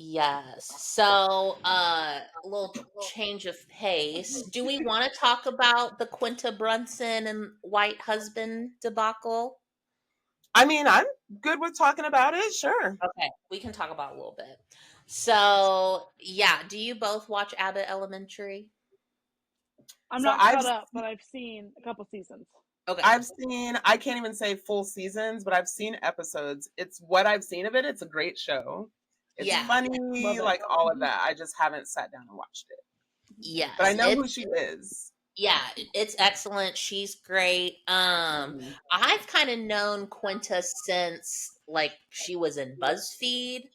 Yes. So, a little change of pace. Do we want to talk about the Quinta Brunson and white husband debacle? I mean, I'm good with talking about it. Sure. Okay, we can talk about it a little bit. So, yeah, do you both watch Abbott Elementary? I'm So not caught up, but I've seen a couple seasons. Okay. I've seen, I can't even say full seasons, but I've seen episodes. It's what I've seen of it. It's a great show. It's Yeah. funny, Love it. like all of that. I just haven't sat down and watched it. But I Yes. know who she is. Yeah, it's excellent. She's great. Mhm. I've kind of known Quinta since like she was in BuzzFeed.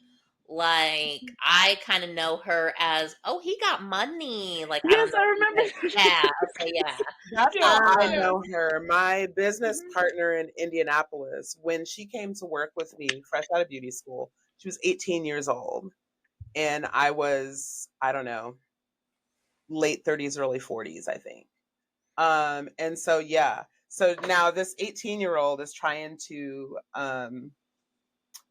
Like I kind of know her as, oh, he got money. Like I don't Yes, know I if you remember. guys, yeah, okay, yeah. That's how Yes, I yes. Um, know her. My business Mhm. partner in Indianapolis, when she came to work with me fresh out of beauty school, she was 18 years old. And I was, I don't know, late 30s, early 40s, I think. And so yeah. So now this 18-year-old is trying to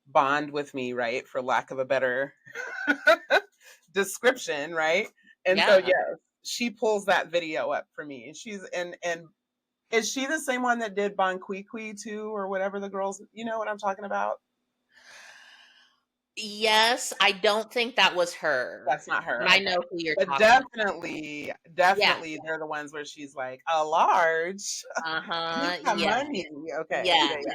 bond with me, right? For lack of a better description, right? And so yeah. yes, she pulls that video up for me. She's and is she the same one that did Bon Qui Qui too, or whatever the girls? You know what I'm talking about? Yes, I don't think that was her, That's not but her. I Okay, know who you're but talking about. definitely, Yeah. definitely, they're the ones where she's like a large, Uh-huh. Nika Yeah. money. Okay, Yes. yeah,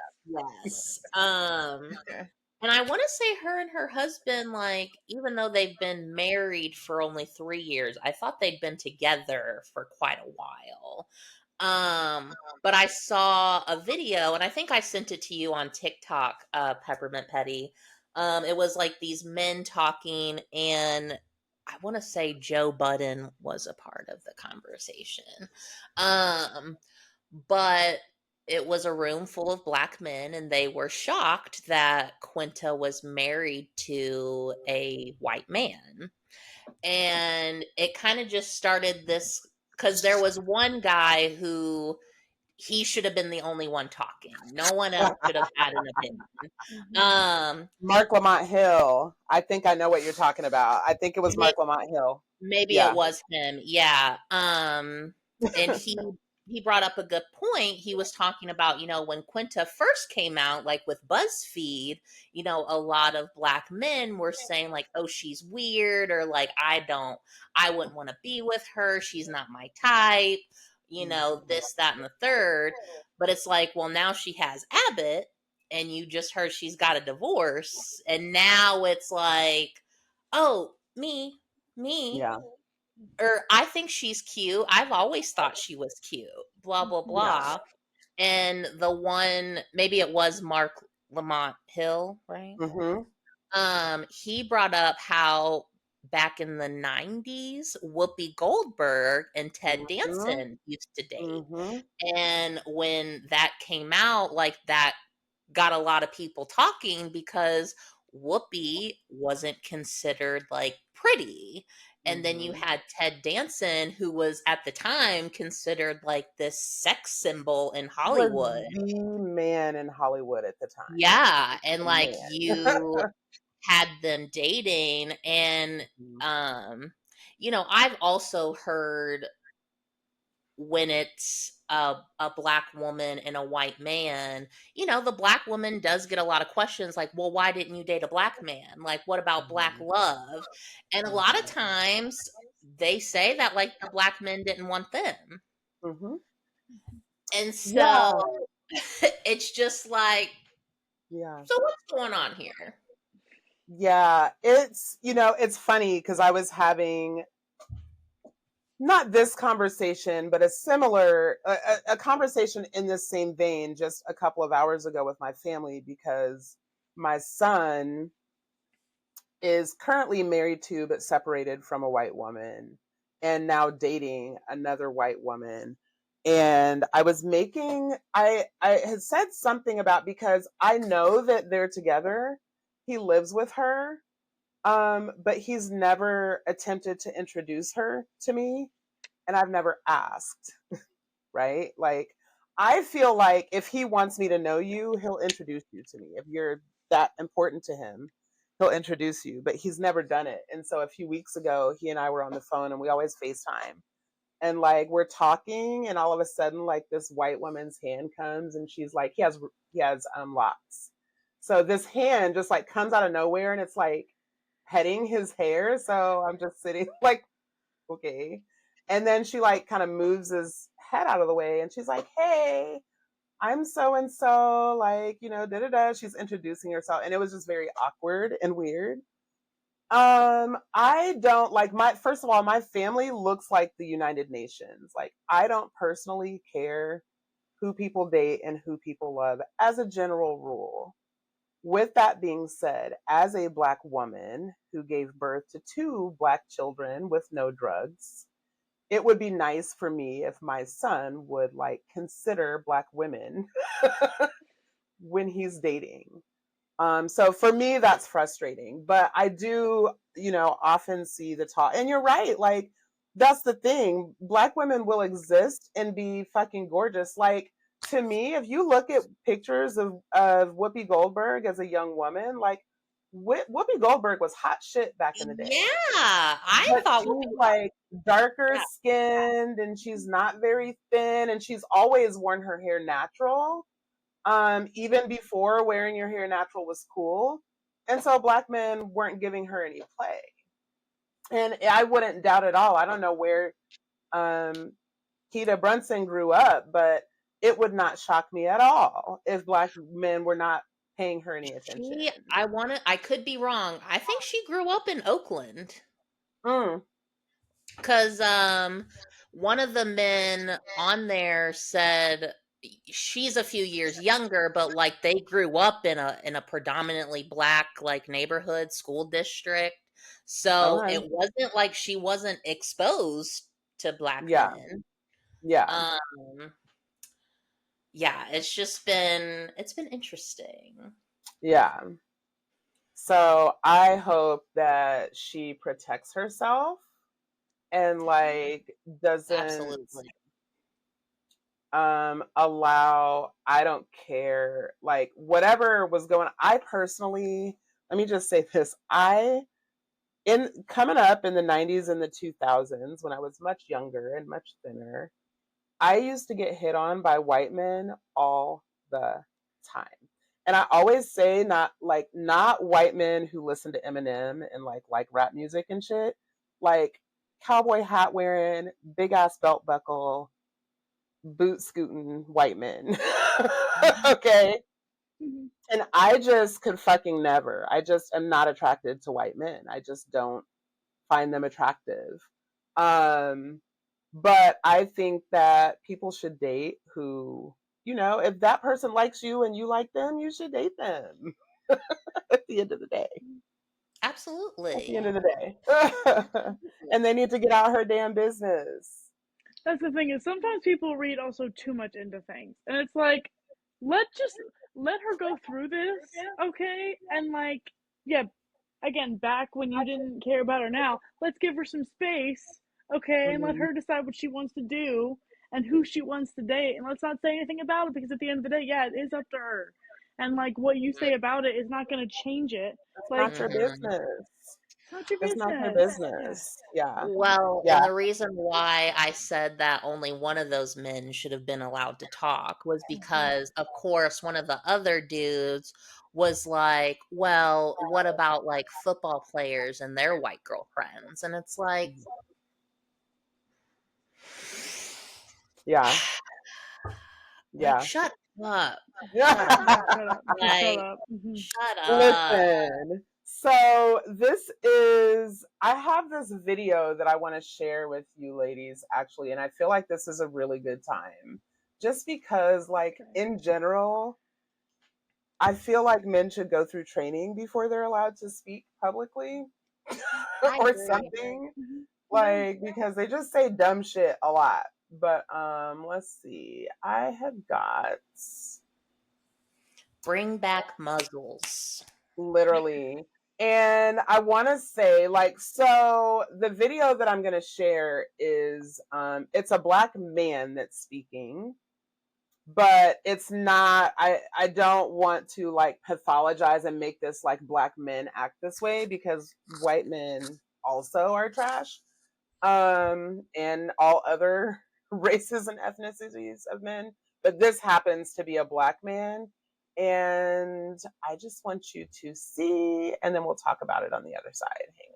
Yes. yeah. And I want to say her and her husband, like, even though they've been married for only 3 years, I thought they'd been together for quite a while. But I saw a video, and I think I sent it to you on TikTok, Peppermint Petty. It was like these men talking, and I want to say Joe Budden was a part of the conversation. Um, but it was a room full of black men, and they were shocked that Quinta was married to a white man. And it kind of just started this because there was one guy who he should have been the only one talking. No one else should have had an opinion. Mhm. Um, Mark Lamont Hill. I think I know what you're talking about. I think it was may- Mark Lamont Hill. maybe it Yeah. was him. Yeah. And he brought up a good point. He was talking about, when Quinta first came out, like with BuzzFeed, a lot of black men were saying like, "Oh, she's weird," or like, I wouldn't want to be with her. She's not my type." This, that, and the third. But it's like, well, now she has Abbott, and you just heard she's got a divorce, and now it's like, oh, me, Yeah. or I think she's cute. I've always thought she was cute. Blah blah Mhm. Yeah. blah. And the one, maybe it was Mark Lamont Hill, right? Mhm. He brought up how back in the 90s, Whoopi Goldberg and Ted Mhm. Danson used to date. Mhm. And when that came out, like that got a lot of people talking because Whoopi wasn't considered like pretty. And then you Mhm. had Ted Danson, who was at the time considered like this sex symbol in Was Hollywood. the man in Hollywood at the time. Yeah. And The like man. you had them dating. And, Mhm. um, I've also heard when it's a black woman and a white man, the black woman does get a lot of questions like, well, why didn't you date a black man? Like, what about black Mhm. love? And a lot of times they say that like the black men didn't want them. Mhm. And Yeah. so it's just like, Yeah. so what's going on here? Yeah. It's funny because I was having not this conversation, but a similar a conversation in this same vein just a couple of hours ago with my family because my son is currently married to but separated from a white woman and now dating another white woman. And I had said something about because I know that they're together. He lives with her. But he's never attempted to introduce her to me and I've never asked, right? Like, I feel like if he wants me to know you, he'll introduce you to me if you're that important to him. he'll introduce you, but he's never done it. And so a few weeks ago, he and I were on the phone, and we always FaceTime. And like we're talking, and all of a sudden, like this white woman's hand comes, and she's like, he has locks. So this hand just like comes out of nowhere, and it's like petting his hair. So I'm just sitting like, okay. And then she like kind of moves his head out of the way, and she's like, hey, I'm so and so, like, da da da. She's introducing herself, and it was just very awkward and weird. I don't like my first of all, my family looks like the United Nations. Like, I don't personally care who people date and who people love as a general rule. With that being said, as a Black woman who gave birth to two Black children with no drugs, it would be nice for me if my son would like consider Black women when he's dating. So for me, that's frustrating. But I do, often see the talk. And you're right. Like, that's the thing. Black women will exist and be fucking gorgeous. Like, to me, if you look at pictures of Whoopi Goldberg as a young woman, like, Whoopi Goldberg was hot shit back in the day. Yeah, I But thought she's like darker yeah. skinned, and she's not very thin, and she's always worn her hair natural, even before wearing your hair natural was cool. And so Black men weren't giving her any play. And I wouldn't doubt at all. I don't know where um, Quinta Brunson grew up, but it would not shock me at all if Black men were not paying her any attention. I could be wrong. I think she grew up in Oakland. Mm. Cause one of the men on there said she's a few years younger, but like they grew up in a predominantly Black like neighborhood school district. So Okay. it wasn't like she wasn't exposed to Black Yeah. men. Yeah. Um yeah, it's been interesting. Yeah. So I hope that she protects herself and like doesn't Absolutely. allow, I don't care, like whatever was going, I personally, let me just say this, I in coming up in the 90s and the 2000s when I was much younger and much thinner, I used to get hit on by white men all the time. And I always say not white men who listen to Eminem and like rap music and shit, like cowboy hat wearing, big ass belt buckle, boot scooting white men. Okay. Mhm. And I just could fucking never. I just am not attracted to white men. I just don't find them attractive. Um, but I think that people should date who, if that person likes you and you like them, you should date them at the end of the day. At the end Absolutely. of the day. And they need to get out her damn business. That's the thing, is sometimes people read also too much into things, and it's like, just let her go through this, okay? And like, yeah, again, back when you didn't care about her, now let's give her some space, okay, and let Hmm. her decide what she wants to do and who she wants to date, and let's not say anything about it, because at the end of the day, yeah, it is up to her, and like what you say about it is not going to change it. It's Like, not your Mhm. business. it's not your It's not her business. Yeah. business. Yeah. Well, Yeah. and the reason why I said that only one of those men should have been allowed to talk was Mm-hmm. because, of course, one of the other dudes was like, well, what about like football players and their white girlfriends? And it's Yeah. like, Yeah. shut up. Shut Yeah. up. Yeah, shut up. Just shut Like, up. Mm-hmm. shut up. Listen. So I have this video that I want to share with you ladies actually, and I feel like this is a really good time. Just because like Okay. in general, I feel like men should go through training before they're allowed to speak publicly I or agree. something. Mm-hmm. Yeah. Like because they just say dumb shit a lot. But let's see. I have got Bring back muzzles. literally. And I want to say, like, so the video that I'm going to share is, it's a black man that's speaking. but it's not, I don't want to like pathologize and make this like black men act this way, because white men also are trash. And all other races and ethnicities of men, but this happens to be a black man. And I just want you to see, and then we'll talk about it on the other side. Hang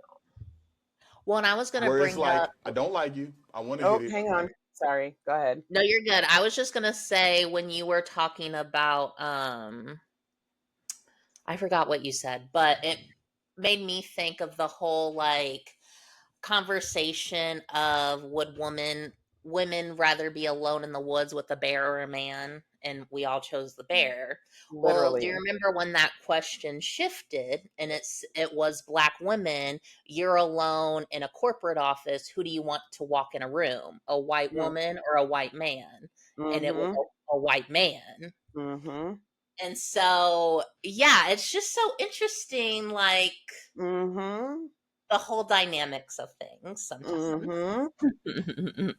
Well, and I was going to Where it's bring like, up, I don't like you. I want to on. hit Oh, it. hang on. Sorry. Go ahead. no, you're good. I was just going to say when you were talking about, I forgot what you said, but it made me think of the whole like conversation of would women rather be alone in the woods with a bear or a man, and we all chose the bear. Well, do you Literally. remember when that question shifted and it was black women, you're alone in a corporate office, who do you want to walk in a room, a white woman or a white man? And it was Mm-hmm. a white man. Mm-hmm. And so yeah, it's just so interesting, like Mm-hmm. the whole dynamics of things sometimes. Mm-hmm.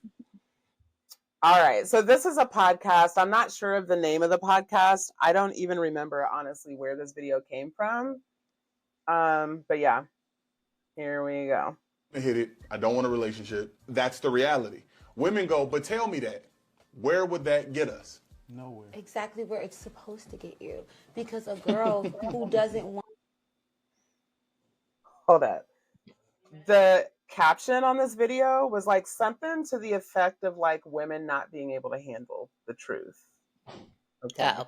All right. So this is a podcast. I'm not sure of the name of the podcast. I don't even remember honestly where this video came from. But yeah, here we go. Hit it. I don't want a relationship. That's the reality. Women go, but tell me that. Where would that get us? Nowhere. Exactly where it's supposed to get you. Because a girl who doesn't want Hold up. The caption on this video was like something to the effect of like women not being able to handle the truth. Okay. Oh.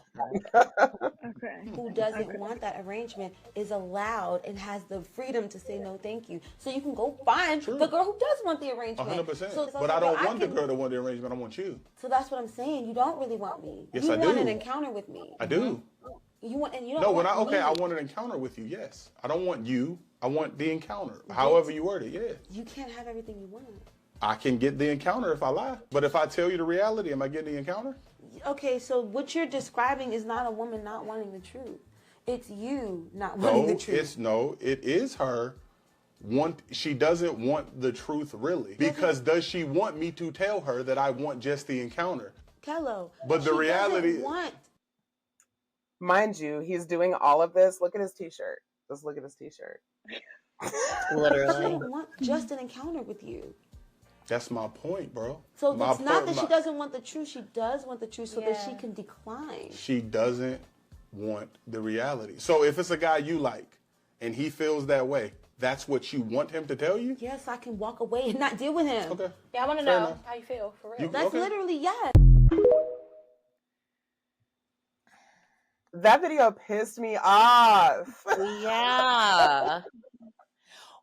Okay. who doesn't want that arrangement is allowed and has the freedom to say no thank you. So you can go find True. the girl who does want the arrangement. 100%. So it's But I also, don't well, want the can- girl to want the arrangement. I want you. So that's what I'm saying. You don't really want me. Yes, you I want do. an encounter with me. I do. You want, and you don't No, want okay, me. I want an encounter with you, yes. I don't want you. I want the encounter. However you word it, yeah. You can't have everything you want. I can get the encounter if I lie. But if I tell you the reality, am I getting the encounter? Okay, so what you're describing is not a woman not wanting the truth. It's you not wanting the truth. It is her. She doesn't want the truth really. Because does she want me to tell her that I want just the encounter? Kello. But the she reality- doesn't want. Mind you, he's doing all of this. Look at his t-shirt. Just look at his t-shirt. She Literally. don't want just an encounter with you. That's my point, bro. So My it's not point- that she doesn't want the truth. She does want the truth so that she Yeah. can decline. She doesn't want the reality. So if it's a guy you like and he feels that way, that's what you want him to tell you? Yes, I can walk away and not deal with him. Okay. Yeah, I want to Fair know enough. how you feel for real. You- That's Okay. literally yes. That video pissed me off. Yeah.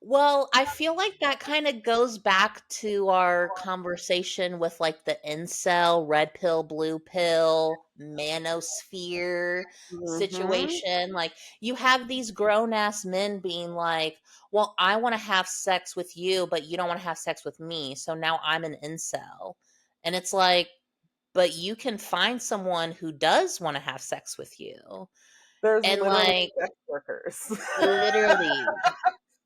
Well, I feel like that kind of goes back to our conversation with like the incel, red pill, blue pill, manosphere Mhm. situation. Like you have these grown ass men being like, well, I want to have sex with you, but you don't want to have sex with me. So now I'm an incel. And it's like, but you can find someone who does want to have sex with you. There's And literally like, sex workers. literally.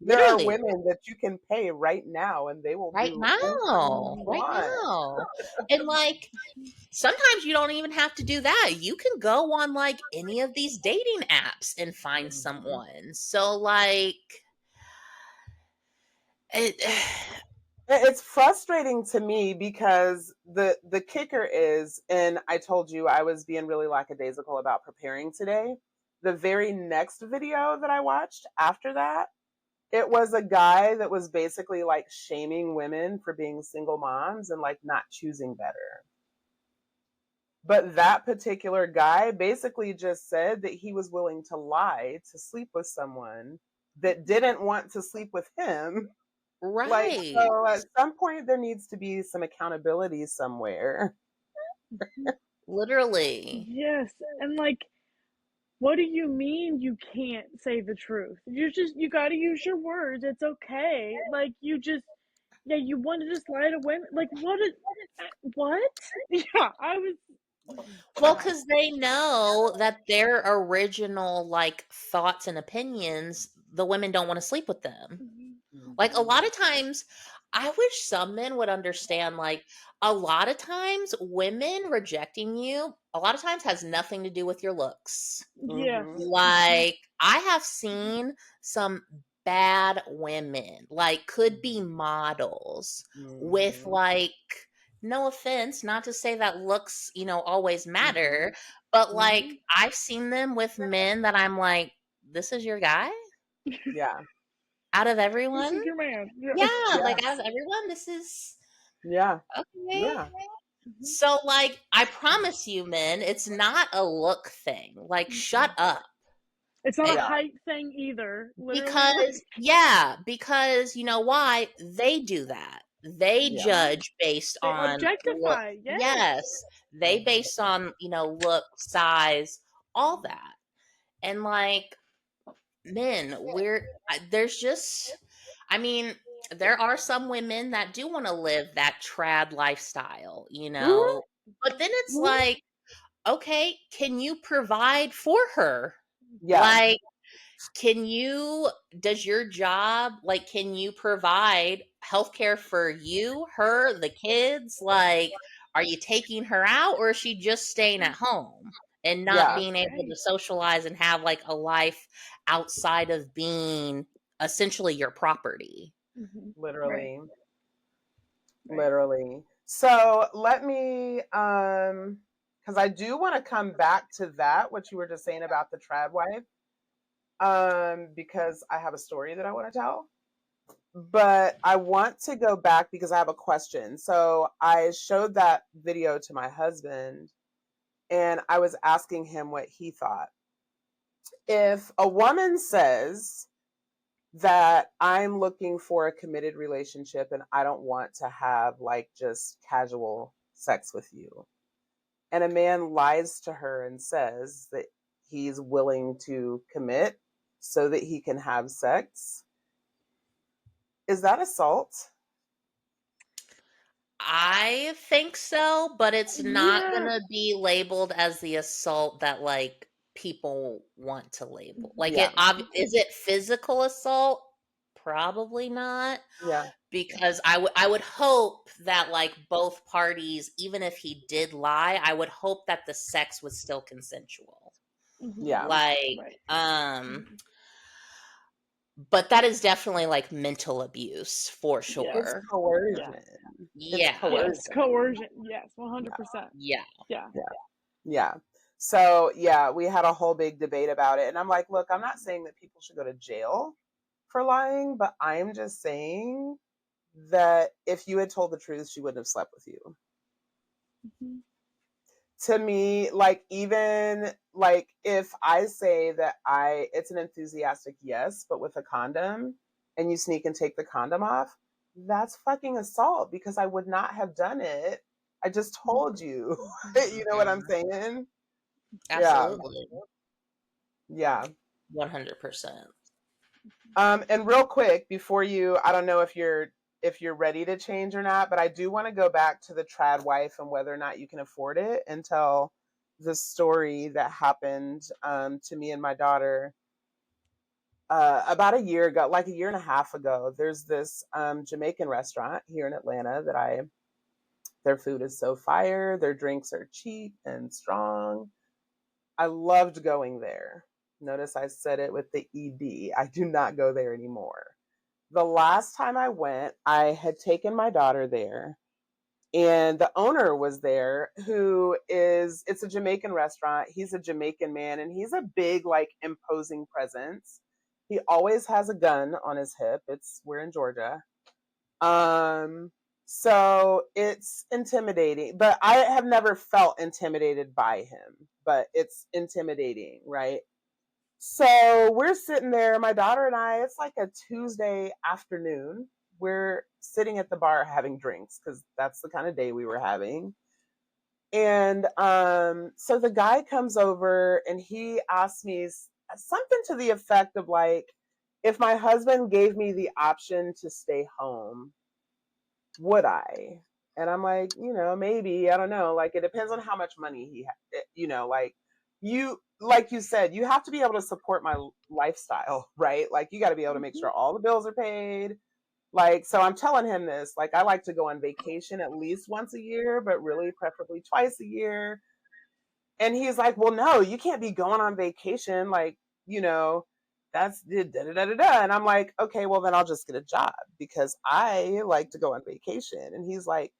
There are Literally. women that you can pay right now and they will Right do now. anything you Right want. now. And like sometimes you don't even have to do that. You can go on like any of these dating apps and find someone. So like it It's frustrating to me because the kicker is, and I told you I was being really lackadaisical about preparing today. The very next video that I watched after that, it was a guy that was basically like shaming women for being single moms and like not choosing better. But that particular guy basically just said that he was willing to lie to sleep with someone that didn't want to sleep with him. Like, right. so at some point there needs to be some accountability somewhere. Literally. Yes, and like, what do you mean you can't say the truth? You got to use your words. It's okay. Like you want to just lie to women. Like what? Yeah, I was. Well, because they know that their original like thoughts and opinions, the women don't want to sleep with them. Like a lot of times I wish some men would understand, like, a lot of times women rejecting you, a lot of times has nothing to do with your looks. Yes. Mm-hmm. Like, I have seen some bad women, like, could be models with, Mm-hmm. like, no offense, not to say that looks, always Mm-hmm. matter, but, like, Mm-hmm. I've seen them with men that I'm like, "This is your guy? Yeah. Out of This everyone?" is your man. Yeah. Yeah, like, out Yes. of everyone, this is Yeah. okay. Yeah. Mhm. So, like, I promise you, men, it's not a look thing. Like, shut Mm-mm. up. It's not a Yeah. height thing either. Literally, Because, yeah, because you know why? They do that. They Yeah. judge based they on look. objectify. Yes. Yes, they Mm-hmm. based on, look, size, all that. And, like, men, there's just, I mean, there are some women that do want to live that trad lifestyle, Mm-hmm. but then it's like, okay, can you provide for her? Yeah. Like, does your job, like, can you provide healthcare for you, her, the kids? Like, are you taking her out, or is she just staying at home and not Yeah. being able Right. to socialize and have like a life outside of being essentially your property? Mm-hmm. Right. Literally. Right. Literally. So let me because I do want to come back to that, what you were just saying about the trad wife. Because I have a story that I want to tell. But I want to go back because I have a question. So I showed that video to my husband and I was asking him what he thought. If a woman says that I'm looking for a committed relationship and I don't want to have like just casual sex with you, and a man lies to her and says that he's willing to commit so that he can have sex, is that assault? I think so, but it's not Yeah. gonna be labeled as the assault that like people want to label. Like, Yeah. is it physical assault? Probably not, Yeah. because I would hope that like both parties, even if he did lie, I would hope that the sex was still consensual. Mm-hmm. Yeah. Like, Right. but that is definitely like mental abuse for Yes. It's sure. Yeah. coercion. It's Yeah. Yes. coercion. Coercion. Yes. Yeah. 100%. Yeah. Yeah. Yeah. Yeah. So, yeah, we had a whole big debate about it. And I'm like, look, I'm not saying that people should go to jail for lying, but I'm just saying that if you had told the truth, she wouldn't have slept with you. Mm-hmm. To me, like, even like if I say that it's an enthusiastic yes, but with a condom, and you sneak and take the condom off, that's fucking assault because I would not have done it. I just told you. You know what I'm Mhm. saying? Yeah. Absolutely. Yeah. 100%. And real quick before I don't know if you're ready to change or not, but I do want to go back to the trad wife and whether or not you can afford it and tell the story that happened to me and my daughter about a year ago, like a year and a half ago. There's this Jamaican restaurant here in Atlanta their food is so fire, their drinks are cheap and strong. I loved going there. Notice I said it with the ED. I do not go there anymore. The last time I went, I had taken my daughter there, and the owner was there, it's a Jamaican restaurant. He's a Jamaican man, and he's a big, like, imposing presence. He always has a gun on his hip. We're in Georgia. Um, so it's intimidating, but I have never felt intimidated by him, but it's intimidating, right? So we're sitting there, my daughter and I, it's like a Tuesday afternoon. We're sitting at the bar having drinks because that's the kind of day we were having. And so the guy comes over and he asks me something to the effect of like, if my husband gave me the option to stay home, would I? And I'm like, maybe, I don't know. Like, it depends on how much money like you said, you have to be able to support my lifestyle, right? Like, you got to be able to make Mm-hmm. sure all the bills are paid. Like, so I'm telling him this, like, I like to go on vacation at least once a year, but really preferably twice a year. And he's like, well, no, you can't be going on vacation. Like, you know, that's da da da da da. And I'm like, okay, well, then I'll just get a job because I like to go on vacation. And he's like,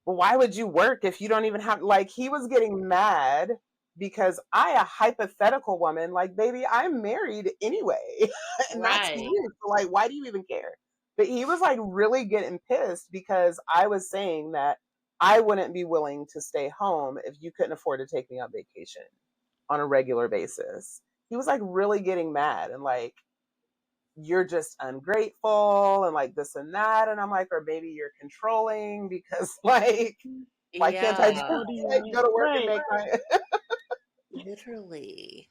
well, why would you work if you don't even have, like, he was getting mad because I, a hypothetical woman, like, baby, I'm married anyway. And that's Right. you. So, like, why do you even care? But he was like really getting pissed because I was saying that I wouldn't be willing to stay home if you couldn't afford to take me on vacation on a regular basis. He was like really getting mad and like, you're just ungrateful and like this and that. And I'm like, or maybe you're controlling because like, why can't I just Yeah, What do you like mean? go to work and Right. make my literally.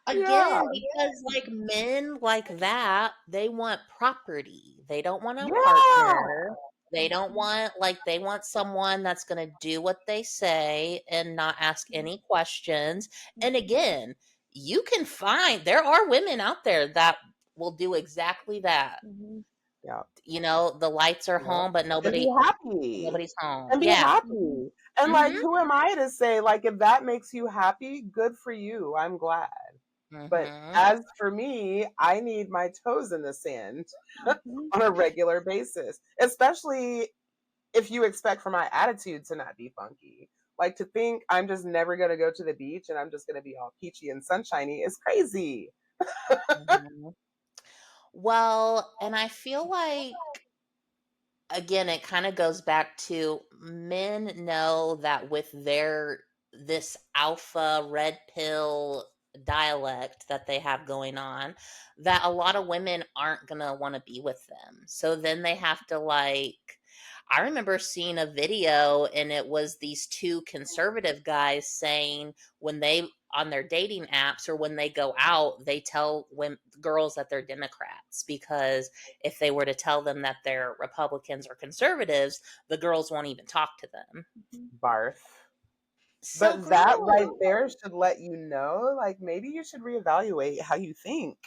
yeah, Again, because like men like that, they want property. They don't want a yeah. partner. They don't Mhm. want like they want someone that's going to do what they say and not ask any questions. And again, you can find there are women out there that will do exactly that. Mhm. Yeah. You know, the lights are Yeah. home, but And be happy. nobody's home. And be Yeah. Mhm. happy. And like Mhm. who am I to say like if that makes you happy, good for you. I'm glad. But Mhm. as for me, I need my toes in the sand Mhm. on a regular basis, especially if you expect for my attitude to not be funky. Like to think I'm just never going to go to the beach and I'm just going to be all peachy and sunshiny is crazy. Mhm. Well, and I feel like again, it kind of goes back to men know that with their this alpha red pill dialect that they have going on, that a lot of women aren't gonna want to be with them. So then they have to like I remember seeing a video and it was these two conservative guys saying when they on their dating apps or when they go out, they tell women, girls that they're Democrats because if they were to tell them that they're Republicans or conservatives, the girls won't even talk to them. Mhm. Barf. So But that right gross. there should let you know, like maybe you should reevaluate how you think.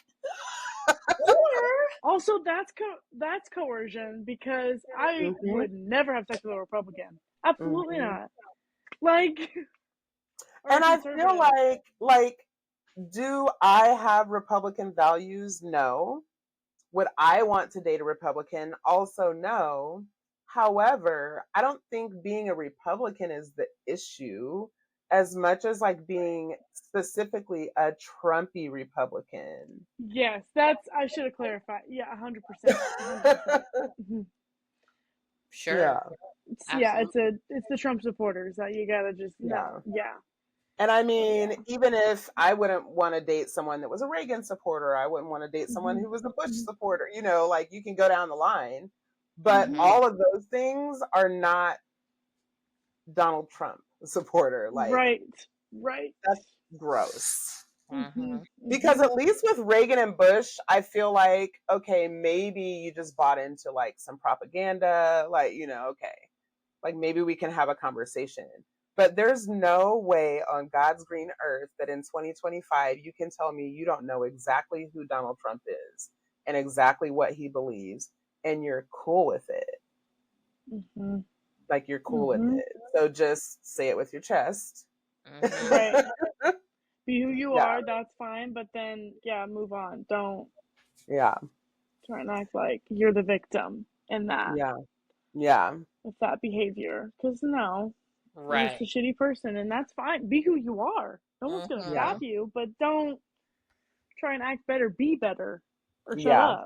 Or Also, that's coercion because I Hmm. would never have sex with a Republican. Absolutely Hmm. not. Like, or a And I feel conservative. like, do I have Republican values? No. Would I want to date a Republican? Also, no. However, I don't think being a Republican is the issue as much as like being specifically a Trumpy Republican. Yes, that's. I should have clarified. Yeah, 100%, 100%. sure, Yeah, Yeah, absolutely. it's the Trump supporters that you gotta just no. yeah. Yeah. And I So mean, yeah. even if I wouldn't want to date someone that was a Reagan supporter, I wouldn't want to date someone Hmm. who was a Bush Hmm. supporter, like you can go down the line. But Hmm. Mhm. all of those things are not Donald Trump supporter. Like, Right. Right. that's gross. Hmm. Mhm. Because Hmm. at least with Reagan and Bush, I feel like, okay, maybe you just bought into like some propaganda, like, okay, like maybe we can have a conversation. But there's no way on God's green earth that in 2025 you can tell me you don't know exactly who Donald Trump is and exactly what he believes and you're cool with it. Hmm. Like you're cool with Hmm. it. So just say it with your chest. Mhm. Right. Be who you Yeah. are. That's fine. But then, yeah, move on. Don't Yeah. try and act like you're the victim in that Yeah. Yeah. with that behavior. Because no, you're just Right. a shitty person, and that's fine. Be who you are. No one's gonna Yeah. stop Mhm. you, but don't try and act better. Be better, or shut Yeah. up.